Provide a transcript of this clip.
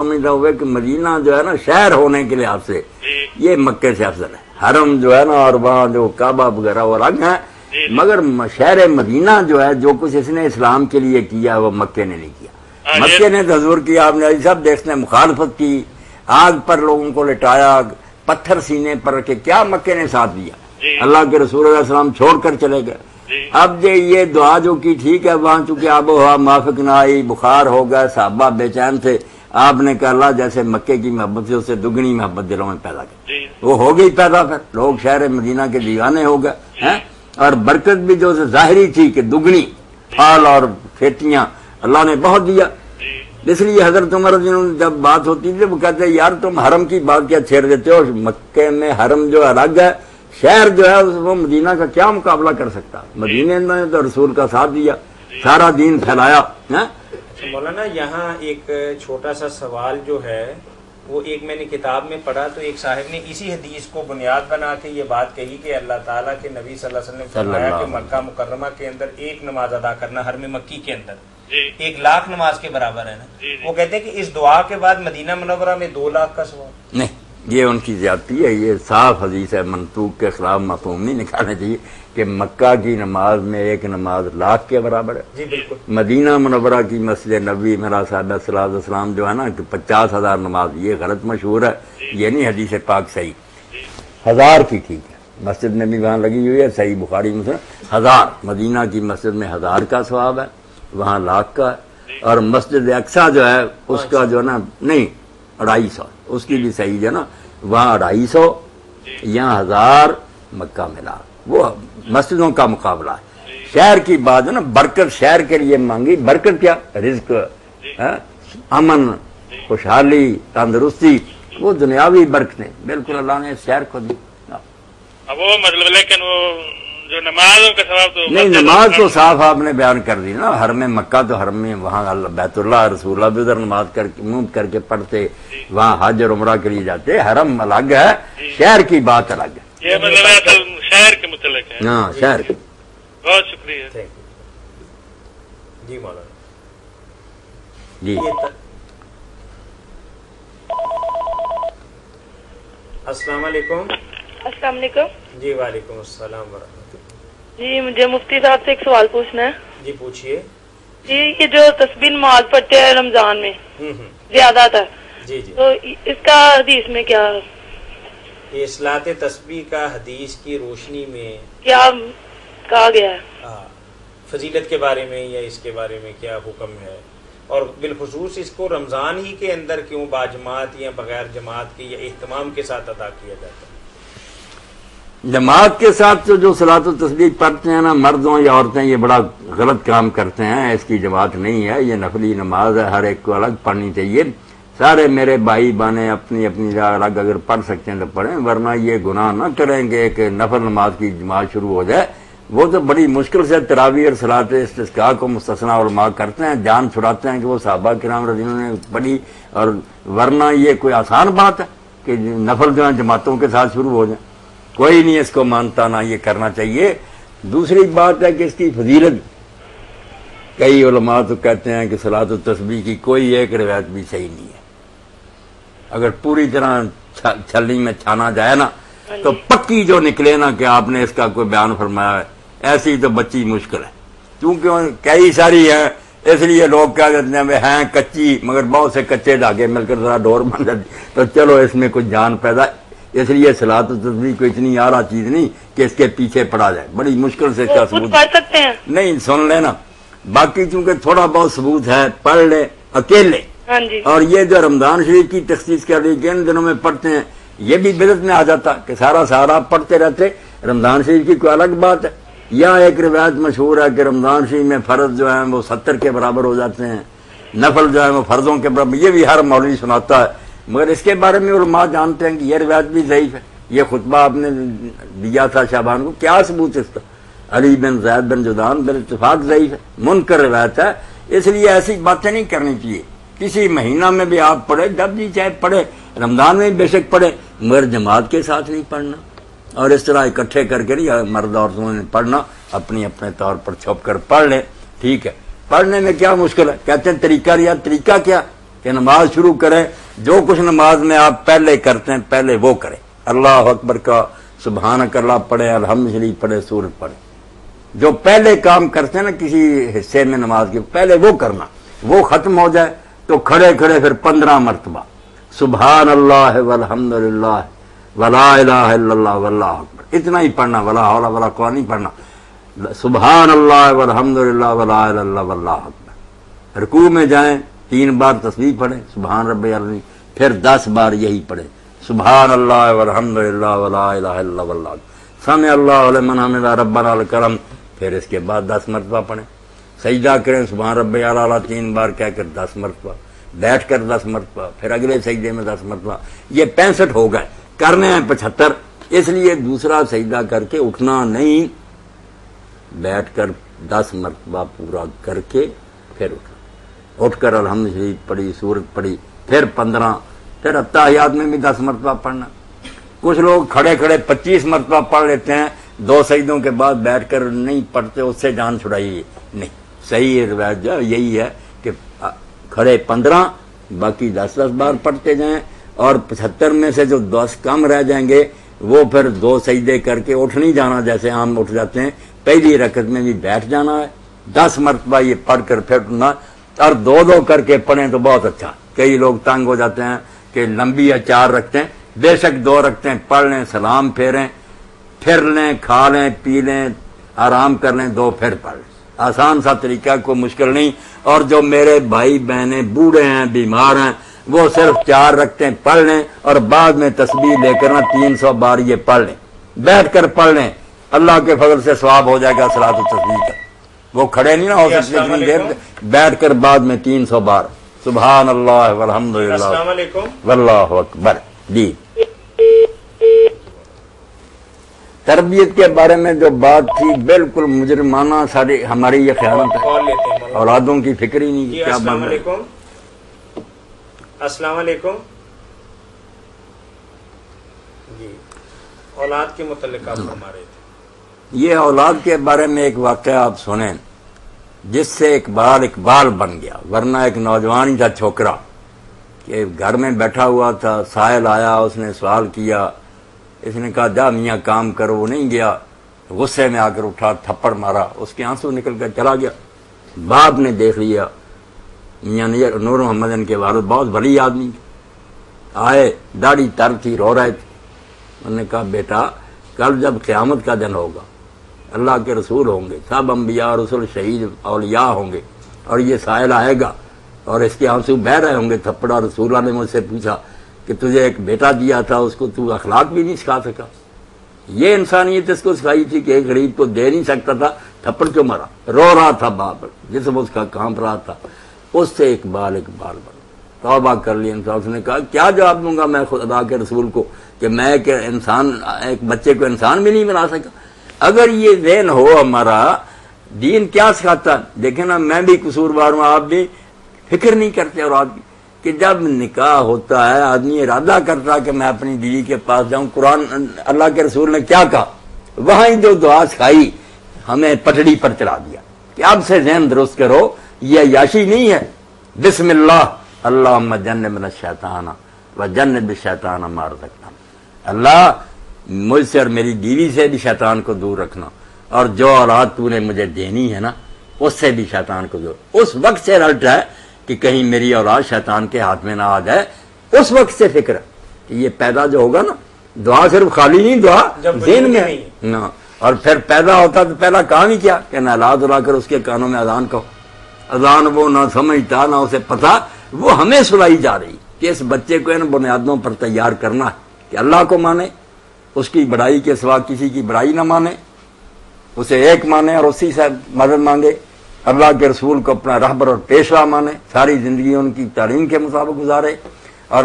سمجھتا ہوئے کہ مدینہ جو ہے نا شہر ہونے کے لحاظ سے یہ مکے سے افضل ہے. حرم جو ہے نا اور وہاں جو کعبہ وغیرہ وہ الگ ہے، مگر شہر مدینہ جو ہے جو کچھ اس نے اسلام کے لیے کیا وہ مکے نے نہیں کیا. مکے نے حضور کی آپ نے سب دیکھتے ہیں مخالفت کی، آگ پر لوگوں کو لٹایا، پتھر سینے پر رکھے، کیا مکے نے ساتھ دیا؟ اللہ کے رسول علیہ السلام چھوڑ کر چلے گئے. اب یہ دعا جو کی ٹھیک ہے، وہاں چونکہ آب و ہوا موافق نہ آئی، بخار ہو گیا، صحابہ بے چین تھے، آپ نے کہا اللہ جیسے مکے کی محبت سے اسے دگنی محبت دلوں میں پیدا کی. وہ ہو گئی پیدا، پھر لوگ شہر مدینہ کے دیوانے ہو گئے ہیں. اور برکت بھی جو ظاہری تھی کہ دگنی پھل اور کھیتیاں اللہ نے بہت دیا. اس لیے حضرت عمر رضی اللہ عنہ جب بات ہوتی تھی وہ کہتے ہیں یار تم حرم کی بات کیا چھیڑ دیتے ہو، مکے میں حرم جو الگ ہے، شہر جو ہے وہ مدینہ کا کیا مقابلہ کر سکتا؟ مدینہ نے تو رسول کا ساتھ دیا، سارا دین پھیلایا. مولانا یہاں ایک چھوٹا سا سوال جو ہے وہ ایک میں نے کتاب میں پڑھا تو ایک صاحب نے اسی حدیث کو بنیاد بنا کے یہ بات کہی کہ اللہ تعالیٰ کے نبی صلی اللہ علیہ وسلم نے فرمایا کہ مکہ مکرمہ کے اندر ایک نماز ادا کرنا حرم مکی کے اندر 1,00,000 نماز کے برابر ہے نا. وہ کہتے ہیں کہ اس دعا کے بعد مدینہ منورہ میں 2,00,000 کا ثواب. نہیں، یہ ان کی زیادتی ہے، یہ صاف حدیث ہے، منطوق کے خلاف مفہوم نہیں نکالنا چاہیے کہ مکہ کی نماز میں ایک نماز 1,00,000 کے برابر ہے. جی بالکل. مدینہ منورہ کی مسجد نبی میرا صاحب صلی اللہ علیہ وسلم جو ہے نا کہ 50,000 نماز، یہ غلط مشہور ہے، یہ نہیں حدیث پاک صحیح. 1,000 کی ٹھیک ہے، مسجد میں بھی وہاں لگی ہوئی ہے، صحیح بخاری مسلم. 1,000 مدینہ کی مسجد میں 1,000 کا ثواب ہے، وہاں 1,00,000 کا ہے. اور مسجد اقصیٰ جو ہے اس کا جو ہے نا نہیں 250 اس کی بھی صحیح ہے نا، وہاں 250 یہاں 1,000 مکہ ملا. وہ مسجدوں کا مقابلہ ہے. شہر کی بات ہے نا، برکت شہر کے لیے مانگی. برکت کیا؟ رزق، امن، خوشحالی، تندرستی، وہ دنیاوی برکتیں بالکل اللہ نے شہر کو دی. وہ مطلب لیکن وہ جو نمازوں کا ثواب تو نہیں، نماز تو صاف آپ نے بیان کر دی نا. حرم مکہ تو حرم میں وہاں اللہ بیت اللہ رسول اللہ بھی ادھر نماز کر کے پڑھتے، وہاں حج اور عمرہ کے لیے جاتے. حرم الگ ہے، شہر کی بات الگ ہے. یہ مطلب اصل شہر کے متعلق ہے. ہاں شہر کی. بہت شکریہ. جی مولانا جی السلام علیکم. السلام علیکم. جی وعلیکم السلام ورحمۃ اللہ. جی مجھے مفتی صاحب سے ایک سوال پوچھنا ہے. جی پوچھیے. جی یہ جو تسبیح نماز پڑھتے ہیں رمضان میں زیادہ تر، جی جی تو اس کا حدیث میں کیا یہ اصلاۃ تسبیح کا حدیث کی روشنی میں کیا کہا گیا ہے؟ فضیلت کے بارے میں یا اس کے بارے میں کیا حکم ہے، اور بالخصوص اس کو رمضان ہی کے اندر کیوں باجماعت یا بغیر جماعت کے یا اہتمام کے ساتھ ادا کیا جاتا ہے؟ جماعت کے ساتھ تو جو صلاۃ و تسبیح پڑھتے ہیں نا مردوں یا عورتیں، یہ بڑا غلط کام کرتے ہیں. اس کی جماعت نہیں ہے، یہ نفلی نماز ہے، ہر ایک کو الگ پڑھنی چاہیے. سارے میرے بھائی بانے اپنی اپنی جگہ الگ اگر پڑھ سکتے ہیں تو پڑھیں، ورنہ یہ گناہ نہ کریں کہ ایک نفل نماز کی جماعت شروع ہو جائے. وہ تو بڑی مشکل سے تراویح اور صلاۃ استسقاء کو مستثنیٰ علماء کرتے ہیں، جان چھڑاتے ہیں کہ وہ صحابہ کرام رضی اللہ عنہم نے پڑھی، اور ورنہ یہ کوئی آسان بات ہے کہ نفل جو ہے جماعتوں کے ساتھ شروع ہو جائیں. کوئی نہیں اس کو مانتا، نہ یہ کرنا چاہیے. دوسری بات ہے کہ اس کی فضیلت، کئی علماء تو کہتے ہیں کہ صلاۃ التسبیح کی کوئی ایک روایت بھی صحیح نہیں ہے. اگر پوری طرح چھلنی میں چھانا جائے نا تو پکی جو نکلے نا کہ آپ نے اس کا کوئی بیان فرمایا ہے، ایسی تو بچی مشکل ہے. کیونکہ کئی ساری ہیں، اس لیے لوگ کہہ دیتے ہیں کچی، مگر بہت سے کچے دھاگے مل کر ذرا ڈور بن جاتی، تو چلو اس میں کچھ جان پیدا. اس لیے صلاۃ التسبیح کوئی اتنی اعلیٰ چیز نہیں کہ اس کے پیچھے پڑا جائے، بڑی مشکل سے اس کا ثبوت پڑھ سکتے ہیں. نہیں، سن لینا. باقی چونکہ تھوڑا بہت ثبوت ہے، پڑھ لے اکیلے. ہاں جی. اور یہ جو رمضان شریف کی تخصیص کر لی کہ ان دنوں میں پڑھتے ہیں، یہ بھی بدعت میں آ جاتا کہ سارا پڑھتے رہتے. رمضان شریف کی کوئی الگ بات ہے. یا ایک روایت مشہور ہے کہ رمضان شریف میں فرض جو ہیں وہ 70 کے برابر ہو جاتے ہیں، نفل جو ہے وہ فرضوں کے برابر. یہ بھی ہر مولوی سناتا ہے، مگر اس کے بارے میں علماء جانتے ہیں کہ یہ روایت بھی ضعیف ہے. یہ خطبہ آپ نے دیا تھا شعبان کو، کیا ثبوت اس کا؟ علی بن زید بن جدعان بالاتفاق ضعیف ہے، منکر روایت ہے. اس لیے ایسی باتیں نہیں کرنی چاہیے. کسی مہینہ میں بھی آپ پڑھے، جب بھی چاہے پڑھے، رمضان میں بھی بے شک پڑھے، مگر جماعت کے ساتھ نہیں پڑھنا. اور اس طرح اکٹھے کر کے نہیں مرد عورتوں نے پڑھنا، اپنی اپنے طور پر چھپ کر پڑھ لیں. ٹھیک ہے، پڑھنے میں کیا مشکل ہے؟ کہتے ہیں طریقہ لیا. طریقہ کیا؟ کہ نماز شروع کریں جو کچھ نماز میں آپ پہلے کرتے ہیں پہلے وہ کریں. اللہ اکبر کا سبحانک اللہ پڑھے، الحمد شریف پڑھے، سورت پڑھے. جو پہلے کام کرتے ہیں نا کسی حصے میں نماز کے پہلے وہ کرنا. وہ ختم ہو جائے تو کھڑے کھڑے پھر 15 مرتبہ سبحان اللہ والحمد للہ ولا الہ الا اللہ واللہ اکبر، اتنا ہی پڑھنا، ولا حول ولا قوت نہیں پڑھنا. سبحان اللہ والحمد للہ ولا الہ الا اللہ واللہ اکبر. رکوع میں جائیں 3 بار تسبیح پڑھیں سبحان ربی العظیم، پھر 10 بار یہی پڑھیں سبحان اللہ والحمد للہ ولا الہ الا اللہ واللہ اکبر. سمع اللہ لمن حمدہ ربنا الکرم، پھر اس کے بعد 10 مرتبہ پڑھیں. سجدہ کریں سبحان ربی الاعلیٰ 3 بار کہہ کر 10 مرتبہ، بیٹھ کر 10 مرتبہ، پھر اگلے سجدے میں 10 مرتبہ. یہ 65 ہو گئے، کرنے ہیں 75. اس لیے دوسرا سجدہ کر کے اٹھنا نہیں، بیٹھ کر 10 مرتبہ پورا کر کے پھر اٹھنا. اٹھ کر الحمد شریف پڑھی، سورت پڑھی، پھر 15، پھر اتحیات میں بھی 10 مرتبہ پڑھنا. کچھ لوگ کھڑے کھڑے 25 مرتبہ پڑھ لیتے ہیں، 2 سجدوں کے بعد بیٹھ کر نہیں پڑھتے، اس سے جان چھڑائیے. نہیں، صحیح روایت جو یہی ہے کہ کھڑے 15 باقی 10 بار پڑھتے جائیں، اور 75 میں سے جو 10 کم رہ جائیں گے وہ پھر 2 سجدے کر کے اٹھ نہیں جانا جیسے عام اٹھ جاتے ہیں. پہلی رکعت میں بھی بیٹھ جانا ہے، 10 مرتبہ یہ پڑھ کر پھر اٹھنا، اور 2 کر کے پڑھیں تو بہت اچھا. کئی لوگ تنگ ہو جاتے ہیں کہ لمبی ہے 4 رکھتے ہیں، بے شک 2 رکھتے ہیں، پڑھ لیں، سلام پھیریں، پھر لیں، کھا لیں، پی لیں، آرام کر لیں، 2 پھر پڑھ لیں. آسان سا طریقہ، کوئی مشکل نہیں. اور جو میرے بھائی بہنیں بوڑھے ہیں، بیمار ہیں، وہ صرف 4 رکھتے ہیں، پڑھ لیں، اور بعد میں تسبیح لے کر 300 بار یہ پڑھ لیں، بیٹھ کر پڑھ لیں. اللہ کے فضل سے ثواب ہو جائے گا صلاۃ التسبیح کا. وہ کھڑے نہیں نہ ہو سکتے اتنی دیر، بیٹھ کر بعد میں 300 بار سبحان اللہ والحمد للہ السلام علیکم واللہ اکبر. جی، تربیت کے بارے میں جو بات تھی بالکل مجرمانہ ساری ہماری یہ خیانت ہے، کال لیتے ہیں مولانا. اولادوں کی فکر ہی نہیں. جی کیا السلام بات ہے؟ علیکم. السلام علیکم. جی، اولاد کے متعلق آپ فرما رہے تھے. یہ اولاد کے بارے میں ایک واقعہ آپ سنیں جس سے اقبال بن گیا. ورنہ ایک نوجوان ہی تھا چھوکرا کہ گھر میں بیٹھا ہوا تھا، سائل آیا، اس نے سوال کیا، اس نے کہا جا میاں کام کرو. وہ نہیں گیا، غصے میں آ کر اٹھا، تھپڑ مارا، اس کے آنسو نکل کر چلا گیا. باپ نے دیکھ لیا، میاں نور محمد ان کے والد بہت بڑی آدمی آئے، داڑھی تر تھی، رو رہے تھے. انہوں نے کہا بیٹا کل جب قیامت کا دن ہوگا، اللہ کے رسول ہوں گے، سب انبیاء رسول شہید اولیاء ہوں گے، اور یہ سائل آئے گا اور اس کے آنسو بہ رہے ہوں گے تھپڑ. اور رسول اللہ نے مجھ سے پوچھا کہ تجھے ایک بیٹا دیا تھا، اس کو تو اخلاق بھی نہیں سکھا سکا. یہ انسانیت اس کو سکھائی تھی کہ ایک غریب کو دے نہیں سکتا تھا، تھپڑ کیوں مارا؟ رو رہا تھا باپ، جسم اس کا کانپ رہا تھا. اس سے اقبال بن توبہ کر لی انسان. اس نے کہا کیا جواب دوں گا میں خدا کے رسول کو کہ میں ایک بچے کو انسان بھی نہیں بنا سکا. اگر یہ ذہن ہو ہمارا، دین کیا سکھاتا؟ دیکھیں نا، میں بھی قصوروار ہوں، آپ بھی فکر نہیں کرتے. اور آدمی کہ جب نکاح ہوتا ہے آدمی ارادہ کرتا کہ میں اپنی بیوی کے پاس جاؤں. قرآن اللہ کے رسول نے کیا کہا؟ وہاں جو دعا سکھائی ہمیں پٹڑی پر چلا دیا کہ اب سے ذہن درست کرو. یہ عیاشی نہیں ہے. بسم اللہ اللہم جنبنا الشیطان وجنب الشیطان ما رزقتنا. اللہ مجھ سے اور میری بیوی سے بھی شیطان کو دور رکھنا، اور جو اولاد تو نے مجھے دینی ہے نا اس سے بھی شیطان کو دور. اس وقت سے رلٹ ہے کہ کہیں میری اولاد شیطان کے ہاتھ میں نہ آ جائے. اس وقت سے فکر ہے کہ یہ پیدا جو ہوگا نا، دعا صرف خالی نہیں، دعا ذہن میں ہے. اور پھر پیدا ہوتا تو پہلا کام ہی کیا کہ نہلا دھلا کر اس کے کانوں میں اذان کہو. اذان وہ نہ سمجھتا نہ اسے پتا، وہ ہمیں سنائی جا رہی کہ اس بچے کو ان بنیادوں پر تیار کرنا ہے کہ اللہ کو مانے، اس کی بڑائی کے سوا کسی کی بڑائی نہ مانے، اسے ایک مانے اور اسی سے مدد مانگے، اللہ کے رسول کو اپنا رہبر اور پیشوا مانے، ساری زندگی ان کی تعلیم کے مطابق گزارے. اور